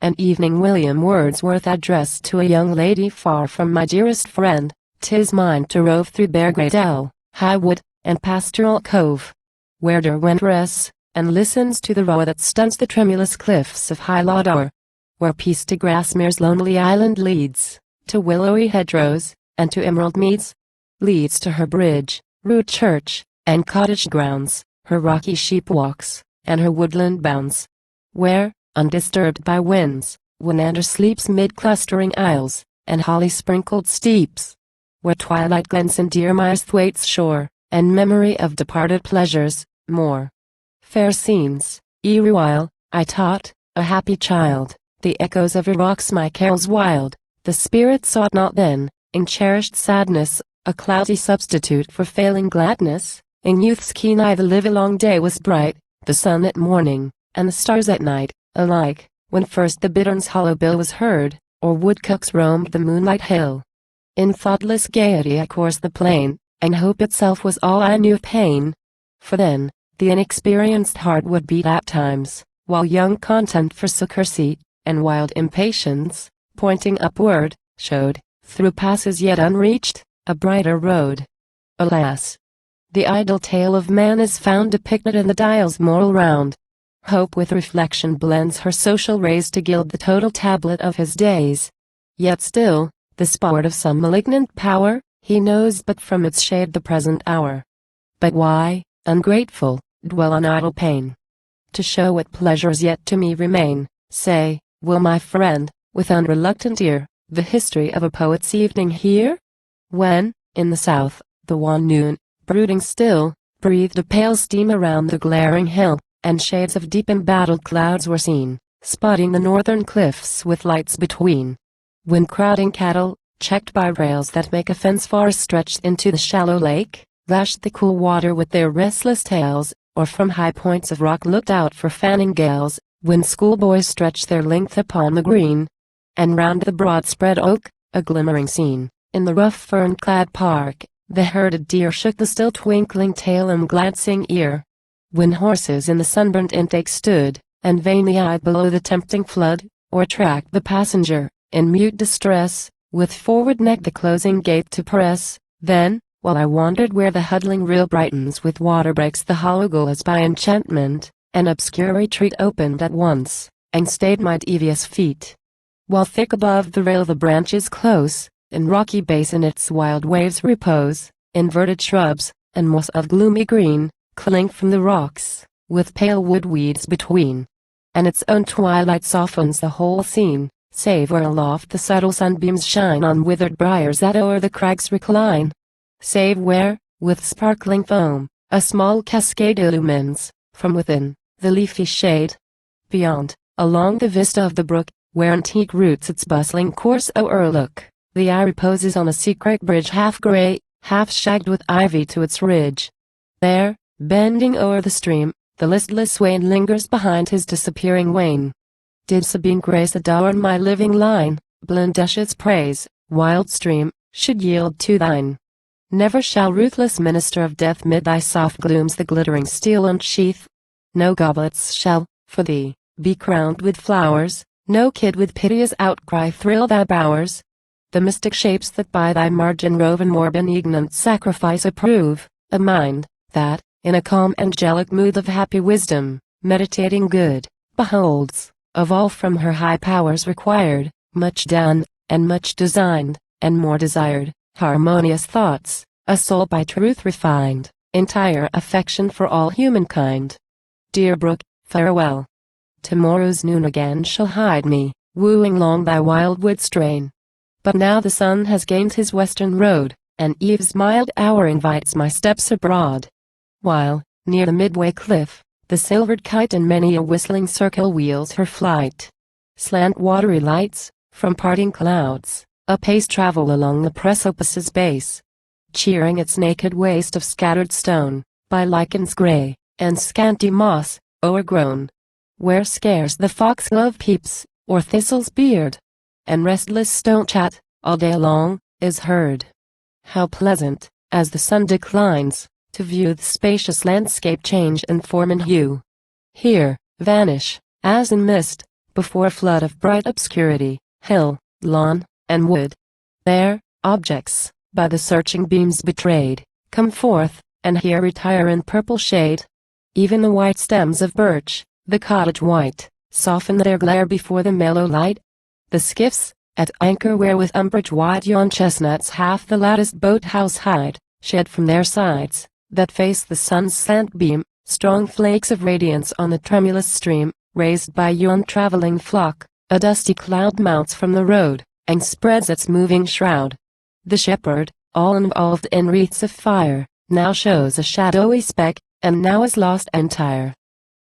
An evening William Wordsworth addressed to a young lady far from my dearest friend. 'Tis mine to rove through Beargrey Dell, High Wood, and Pastoral Cove, where Derwent rests, and listens to the roar that stunts the tremulous cliffs of High Lodower, where peace to Grasmere's lonely island leads, to willowy hedgerows, and to emerald meads, leads to her bridge, rude church, and cottage grounds, her rocky sheep walks, and her woodland bounds, where, undisturbed by winds, Winander sleeps mid clustering aisles, and holly-sprinkled steeps, where twilight glens and dear Myre's thwaites shore, and memory of departed pleasures, more. Fair scenes, erewhile, I taught, a happy child, the echoes of her rocks my carols wild, the spirit sought not then, in cherished sadness, a cloudy substitute for failing gladness. In youth's keen eye the livelong day was bright, the sun at morning, and the stars at night, alike, when first the bittern's hollow bill was heard, or woodcocks roamed the moonlight hill. In thoughtless gaiety I coursed the plain, and hope itself was all I knew of pain. For then, the inexperienced heart would beat at times, while young content forsook her seat, and wild impatience, pointing upward, showed, through passes yet unreached, a brighter road. Alas! The idle tale of man is found depicted in the dial's moral round. Hope with reflection blends her social rays to gild the total tablet of his days. Yet still, the sport of some malignant power, he knows but from its shade the present hour. But why, ungrateful, dwell on idle pain? To show what pleasures yet to me remain, say, will my friend, with unreluctant ear, the history of a poet's evening hear? When, in the south, the wan noon, brooding still, breathed a pale steam around the glaring hill, and shades of deep embattled clouds were seen, spotting the northern cliffs with lights between. When crowding cattle, checked by rails that make a fence far stretched into the shallow lake, lashed the cool water with their restless tails, or from high points of rock looked out for fanning gales, when schoolboys stretched their length upon the green, and round the broad spread oak, a glimmering scene, in the rough fern-clad park, the herded deer shook the still twinkling tail and glancing ear. When horses in the sunburnt intake stood, and vainly eyed below the tempting flood, or tracked the passenger, in mute distress, with forward neck the closing gate to press, then, while I wandered where the huddling rill brightens with water breaks the hollow goal as by enchantment, an obscure retreat opened at once, and stayed my devious feet. While thick above the rail the branches close, in rocky basin its wild waves repose, inverted shrubs, and moss of gloomy green, cling from the rocks, with pale wood weeds between. And its own twilight softens the whole scene, save where aloft the subtle sunbeams shine on withered briars that o'er the crags recline. Save where, with sparkling foam, a small cascade illumines, from within, the leafy shade. Beyond, along the vista of the brook, where antique roots its bustling course o'erlook, the eye reposes on a secret bridge half gray, half shagged with ivy to its ridge. There, bending o'er the stream, the listless swain lingers behind his disappearing wain. Did Sabine grace adorn my living line, Blundushet's praise, wild stream, should yield to thine. Never shall ruthless minister of death mid thy soft glooms the glittering steel unsheath. No goblets shall, for thee, be crowned with flowers, no kid with piteous outcry thrill thy bowers. The mystic shapes that by thy margin rove and more benignant sacrifice approve, a mind, that, in a calm angelic mood of happy wisdom, meditating good, beholds, of all from her high powers required, much done, and much designed, and more desired, harmonious thoughts, a soul by truth refined, entire affection for all humankind. Dear brook, farewell. Tomorrow's noon again shall hide me, wooing long thy wildwood strain. But now the sun has gained his western road, and eve's mild hour invites my steps abroad. While, near the midway cliff, the silvered kite in many a whistling circle wheels her flight. Slant watery lights, from parting clouds, apace travel along the precipice's base, cheering its naked waste of scattered stone, by lichens gray, and scanty moss, o'ergrown, where scarce the foxglove peeps, or thistle's beard, and restless stone chat, all day long, is heard. How pleasant, as the sun declines, to view the spacious landscape change in form and hue. Here, vanish, as in mist, before a flood of bright obscurity, hill, lawn, and wood. There, objects, by the searching beams betrayed, come forth, and here retire in purple shade. Even the white stems of birch, the cottage white, soften their glare before the mellow light. The skiffs, at anchor where with umbrage wide yon chestnuts half the latticed boathouse hide, shed from their sides, that face the sun's slant beam, strong flakes of radiance on the tremulous stream, raised by yon traveling flock. A dusty cloud mounts from the road, and spreads its moving shroud. The shepherd, all involved in wreaths of fire, now shows a shadowy speck, and now is lost entire.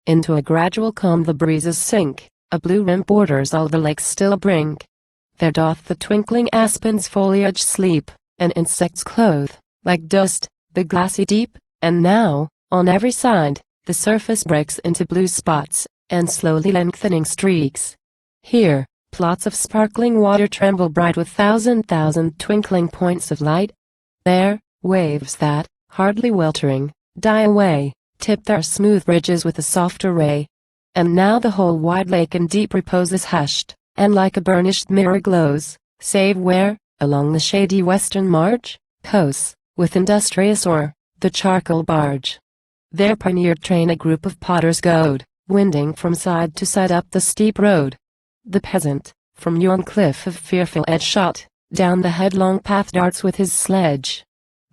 Into a gradual calm the breezes sink, a blue rim borders all the lake's still brink. There doth the twinkling aspen's foliage sleep, and insects clothe, like dust, the glassy deep, and now, on every side, the surface breaks into blue spots, and slowly lengthening streaks. Here, plots of sparkling water tremble bright with thousand twinkling points of light. There, waves that, hardly weltering, die away, tip their smooth ridges with a softer ray. And now the whole wide lake in deep repose is hushed, and like a burnished mirror glows, save where, along the shady western marge, coasts, with industrious oar, the charcoal barge. There pioneered train a group of potters goad, winding from side to side up the steep road. The peasant, from yon cliff of fearful edge shot, down the headlong path darts with his sledge.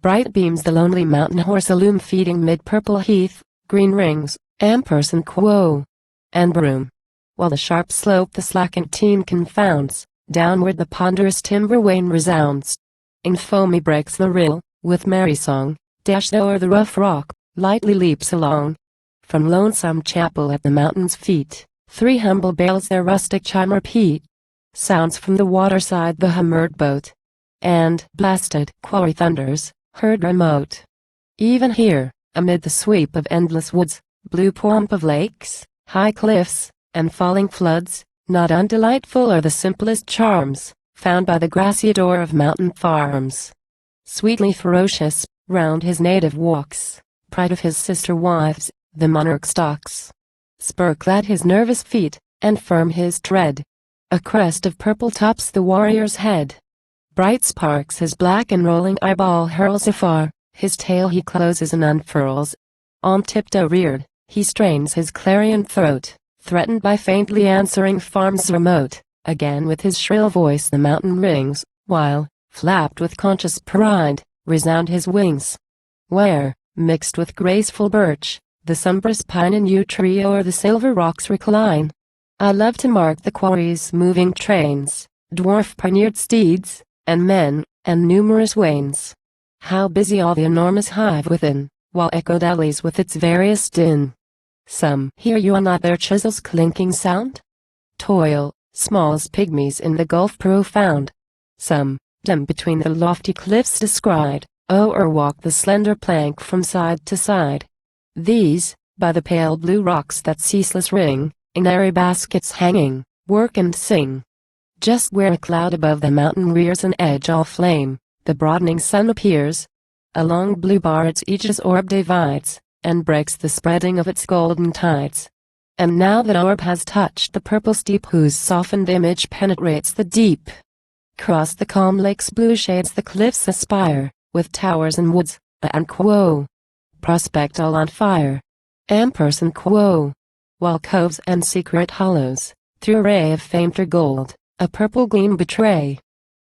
Bright beams the lonely mountain horse illume feeding mid purple heath, green rings, ampersand quo, and broom. While the sharp slope the slackened team confounds, downward the ponderous timber wain resounds. In foamy breaks the rill, with merry song, dashed o'er the rough rock, lightly leaps along. From lonesome chapel at the mountain's feet, 3 humble bells their rustic chime repeat. Sounds from the waterside the hammered boat, and blasted quarry thunders, heard remote. Even here, amid the sweep of endless woods, blue pomp of lakes, high cliffs, and falling floods, not undelightful are the simplest charms, found by the grassy door of mountain farms. Sweetly ferocious, round his native walks, pride of his sister wives, the monarch stalks. Spur-clad his nervous feet, and firm his tread. A crest of purple tops the warrior's head. Bright sparks his black and rolling eyeball hurls afar, his tail he closes and unfurls. On tiptoe reared, he strains his clarion throat, threatened by faintly answering farms remote. Again with his shrill voice the mountain rings, while, flapped with conscious pride, resound his wings. Where, mixed with graceful birch, the sombrous pine and yew tree o'er the silver rocks recline. I love to mark the quarry's moving trains, dwarf pioneered steeds, and men, and numerous wains. How busy all the enormous hive within, while echo dallies with its various din. Some hear you on not their chisels' clinking sound? Toil, small as pygmies in the gulf profound. Some, dim between the lofty cliffs descried, o'er walk the slender plank from side to side. These, by the pale blue rocks that ceaseless ring, in airy baskets hanging, work and sing. Just where a cloud above the mountain rears an edge all flame, the broadening sun appears. A long blue bar its aegis orb divides, and breaks the spreading of its golden tides. And now that orb has touched the purple steep whose softened image penetrates the deep. Cross the calm lake's blue shades the cliffs aspire, with towers and woods, and quo. Prospect all on fire. Ampersand quo. While coves and secret hollows, through a ray of fainter gold, a purple gleam betray.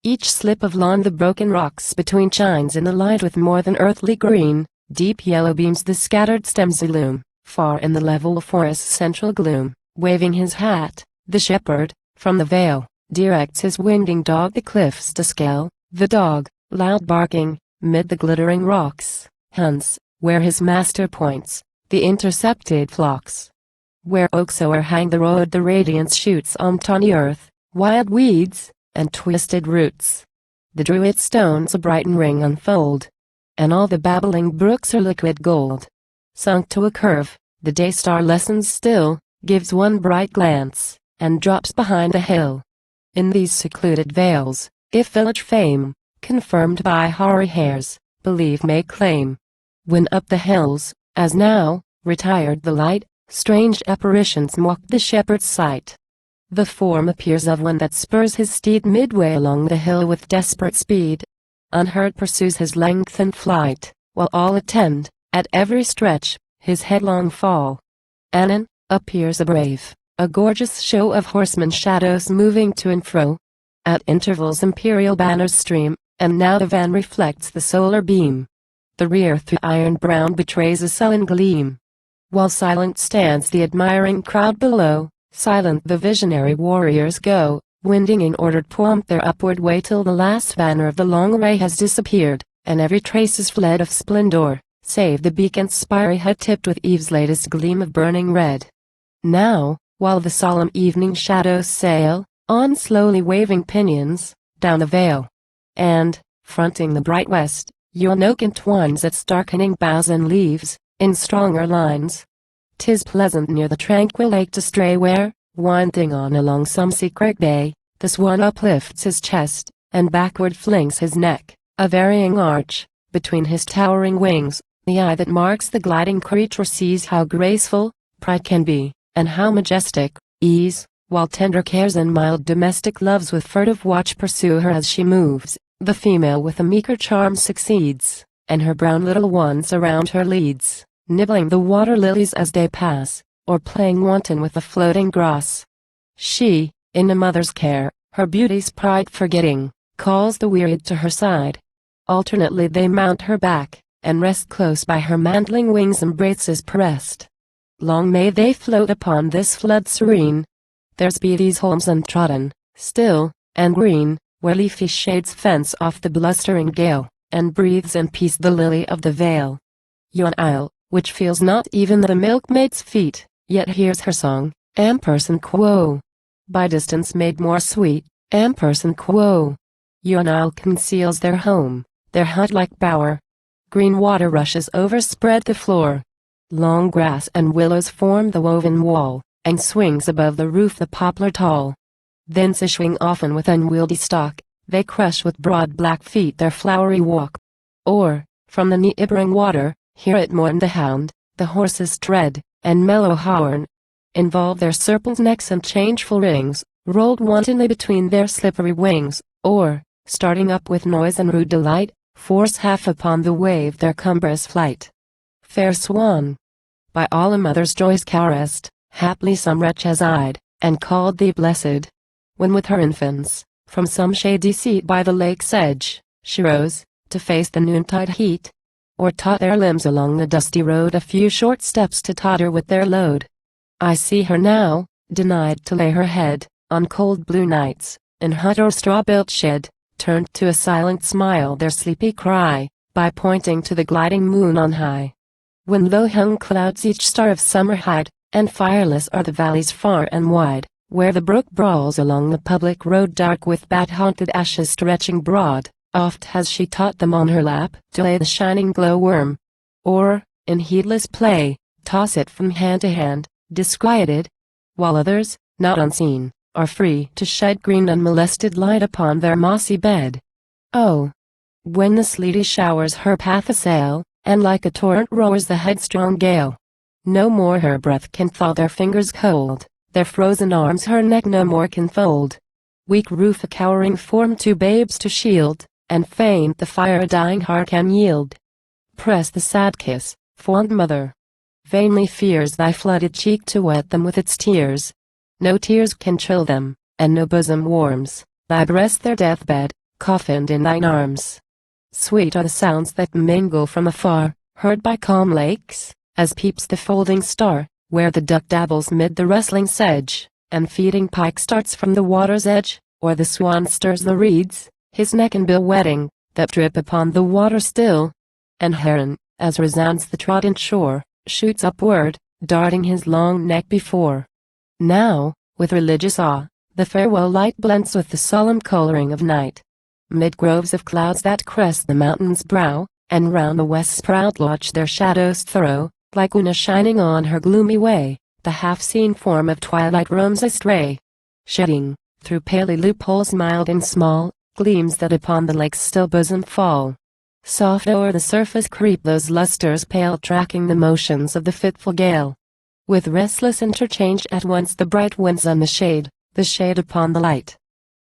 Each slip of lawn the broken rocks between shines in the light with more than earthly green, deep yellow beams the scattered stems illume, far in the level forest's central gloom, waving his hat, the shepherd, from the vale, directs his winging dog the cliffs to scale. The dog, loud barking, mid the glittering rocks, hunts, where his master points, the intercepted flocks. Where oaks o'erhang the road the radiance shoots on tawny earth, wild weeds, and twisted roots. The druid stones a brighten ring unfold, and all the babbling brooks are liquid gold. Sunk to a curve, the day star lessens still, gives one bright glance, and drops behind a hill. In these secluded vales, if village fame, confirmed by hoary hairs, belief may claim. When up the hills, as now, retired the light, strange apparitions mocked the shepherd's sight. The form appears of one that spurs his steed midway along the hill with desperate speed. Unheard pursues his lengthened flight, while all attend, at every stretch, his headlong fall. Anon, appears a brave, a gorgeous show of horsemen shadows moving to and fro. At intervals imperial banners stream, and now the van reflects the solar beam. The rear through iron brown betrays a sullen gleam. While silent stands the admiring crowd below, silent the visionary warriors go, winding in ordered pomp their upward way till the last banner of the long array has disappeared, and every trace is fled of splendor, save the beacon's spiry head tipped with eve's latest gleam of burning red. Now, while the solemn evening shadows sail, on slowly waving pinions, down the vale, and, fronting the bright west, yon oak entwines its darkening boughs and leaves, in stronger lines. 'Tis pleasant near the tranquil lake to stray where, winding on along some secret bay, the swan uplifts his chest, and backward flings his neck, a varying arch, between his towering wings. The eye that marks the gliding creature sees how graceful pride can be, and how majestic ease, while tender cares and mild domestic loves with furtive watch pursue her as she moves. The female with a meeker charm succeeds, and her brown little ones around her leads, nibbling the water lilies as they pass, or playing wanton with the floating grass. She, in a mother's care, her beauty's pride forgetting, calls the wearied to her side. Alternately they mount her back, and rest close by her mantling wings embraces pressed. Long may they float upon this flood serene. Theirs be these homes untrodden, still, and green, where leafy shades fence off the blustering gale, and breathes in peace the lily of the vale. Yon isle, which feels not even the milkmaid's feet, yet hears her song, ampersand quo. By distance made more sweet, ampersand quo. Yon isle conceals their home, their hut-like bower. Green water rushes overspread the floor. Long grass and willows form the woven wall, and swings above the roof the poplar tall. Thence issuing often with unwieldy stalk, they crush with broad black feet their flowery walk. Or, from the neighboring water, hear at morn the hound, the horse's tread, and mellow horn. Involve their serpent necks and changeful rings, rolled wantonly between their slippery wings, or, starting up with noise and rude delight, force half upon the wave their cumbrous flight. Fair swan, by all a mother's joys caressed, haply some wretch has eyed, and called thee blessed. When with her infants, from some shady seat by the lake's edge, she rose, to face the noontide heat, or taught their limbs along the dusty road a few short steps to totter with their load. I see her now, denied to lay her head, on cold blue nights, in hut or straw-built shed, turned to a silent smile their sleepy cry, by pointing to the gliding moon on high. When low-hung clouds each star of summer hide, and fireless are the valleys far and wide, where the brook brawls along the public road dark with bat-haunted ashes stretching broad, oft has she taught them on her lap to lay the shining glow-worm, or, in heedless play, toss it from hand to hand, disquieted, while others, not unseen, are free to shed green unmolested light upon their mossy bed. Oh, when the sleety showers her path assail, and like a torrent roars the headstrong gale, no more her breath can thaw their fingers cold, their frozen arms her neck no more can fold. Weak roof a cowering form to babes to shield, and faint the fire a dying heart can yield. Press the sad kiss, fond mother. Vainly fears thy flooded cheek to wet them with its tears. No tears can chill them, and no bosom warms thy breast their deathbed, coffined in thine arms. Sweet are the sounds that mingle from afar, heard by calm lakes, as peeps the folding star, where the duck dabbles mid the rustling sedge, and feeding pike starts from the water's edge, or the swan stirs the reeds, his neck and bill wetting, that drip upon the water still. And heron, as resounds the trodden shore, shoots upward, darting his long neck before. Now, with religious awe, the farewell light blends with the solemn coloring of night. Mid groves of clouds that crest the mountain's brow, and round the west's proud lodge their shadows throw, like Una shining on her gloomy way, the half-seen form of twilight roams astray, shedding, through paly loopholes mild and small, gleams that upon the lake's still bosom fall. Soft o'er the surface creep those lustres pale, tracking the motions of the fitful gale. With restless interchange at once the bright winds and the shade, the shade upon the light.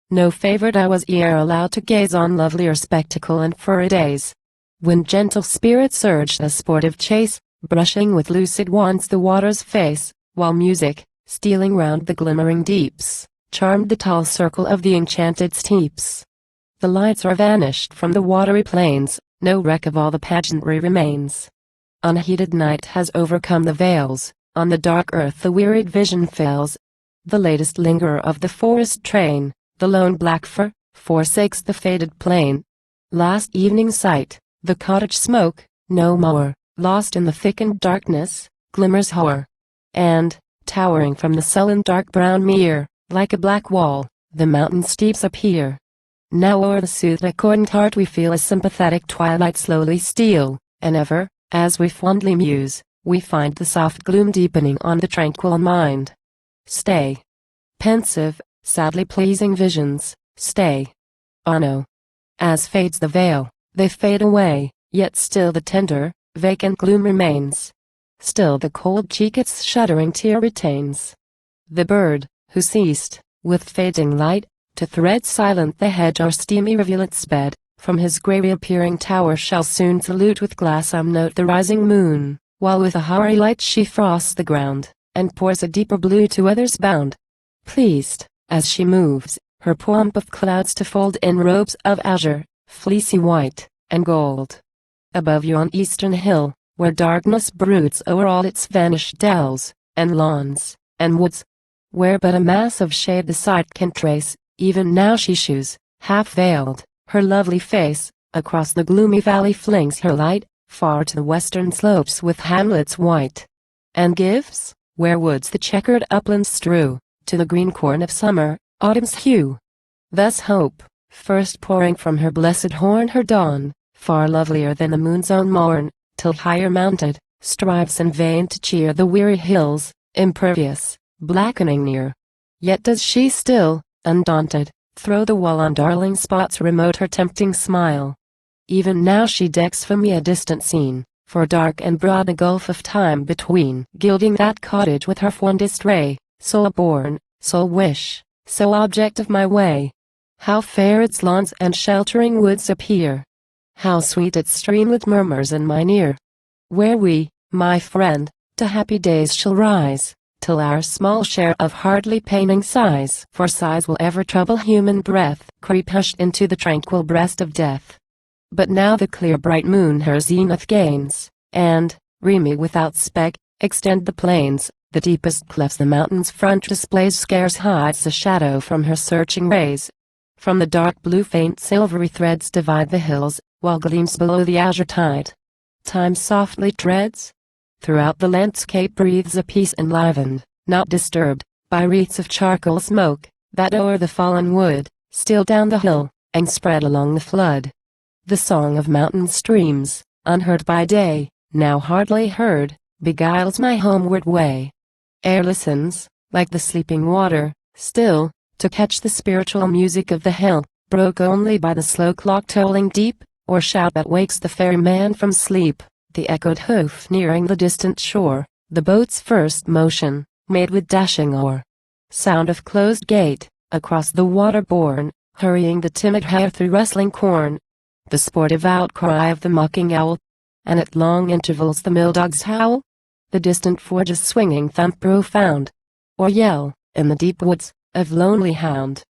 No favored I was ere allowed to gaze on lovelier spectacle in furry days, when gentle spirits urged a sportive chase, brushing with lucid wands the water's face, while music, stealing round the glimmering deeps, charmed the tall circle of the enchanted steeps. The lights are vanished from the watery plains, no wreck of all the pageantry remains. Unheeded night has overcome the veils, on the dark earth the wearied vision fails. The latest lingerer of the forest train, the lone black fir, forsakes the faded plain. Last evening sight, the cottage smoke, no more, lost in the thickened darkness, glimmers hoar. And, towering from the sullen dark brown mere, like a black wall, the mountain steeps appear. Now o'er the soothed accordant heart we feel a sympathetic twilight slowly steal, and ever, as we fondly muse, we find the soft gloom deepening on the tranquil mind. Stay. Pensive, sadly pleasing visions, stay. Ah no. As fades the veil, they fade away, yet still the tender, vacant gloom remains. Still the cold cheek its shuddering tear retains. The bird, who ceased, with fading light, to thread silent the hedge or steamy rivulet sped, from his grey reappearing tower shall soon salute with gladsome note the rising moon, while with a hoary light she frosts the ground, and pours a deeper blue to others bound. Pleased, as she moves, her pomp of clouds to fold in robes of azure, fleecy white, and gold. Above yon eastern hill, where darkness broods o'er all its vanished dells, and lawns, and woods, where but a mass of shade the sight can trace, even now she shews, half veiled, her lovely face, across the gloomy valley flings her light, far to the western slopes with hamlets white, and gives, where woods the checkered uplands strew, to the green corn of summer, autumn's hue. Thus hope, first pouring from her blessed horn her dawn, far lovelier than the moon's own morn, till higher mounted, strives in vain to cheer the weary hills, impervious, blackening near. Yet does she still, undaunted, throw the wall on darling spots remote her tempting smile. Even now she decks for me a distant scene, for dark and broad a gulf of time between, gilding that cottage with her fondest ray, sole born, sole wish, sole object of my way. How fair its lawns and sheltering woods appear! How sweet its streamlet murmurs in mine ear! Where we, my friend, to happy days shall rise, till our small share of hardly paining sighs, for sighs will ever trouble human breath, creep hushed into the tranquil breast of death. But now the clear bright moon her zenith gains, and, remy without speck, extend the plains, the deepest clefts the mountain's front displays scarce hides a shadow from her searching rays. From the dark blue faint silvery threads divide the hills, while gleams below the azure tide. Time softly treads. Throughout the landscape breathes a peace enlivened, not disturbed, by wreaths of charcoal smoke, that o'er the fallen wood, steal down the hill, and spread along the flood. The song of mountain streams, unheard by day, now hardly heard, beguiles my homeward way. Air listens, like the sleeping water, still, to catch the spiritual music of the hill, broke only by the slow clock tolling deep, or shout that wakes the ferryman from sleep, the echoed hoof nearing the distant shore, the boat's first motion, made with dashing oar. Sound of closed gate, across the water borne, hurrying the timid hare through rustling corn. The sportive outcry of the mocking owl, and at long intervals the mill dog's howl. The distant forge's swinging thump profound, or yell, in the deep woods, of lonely hound.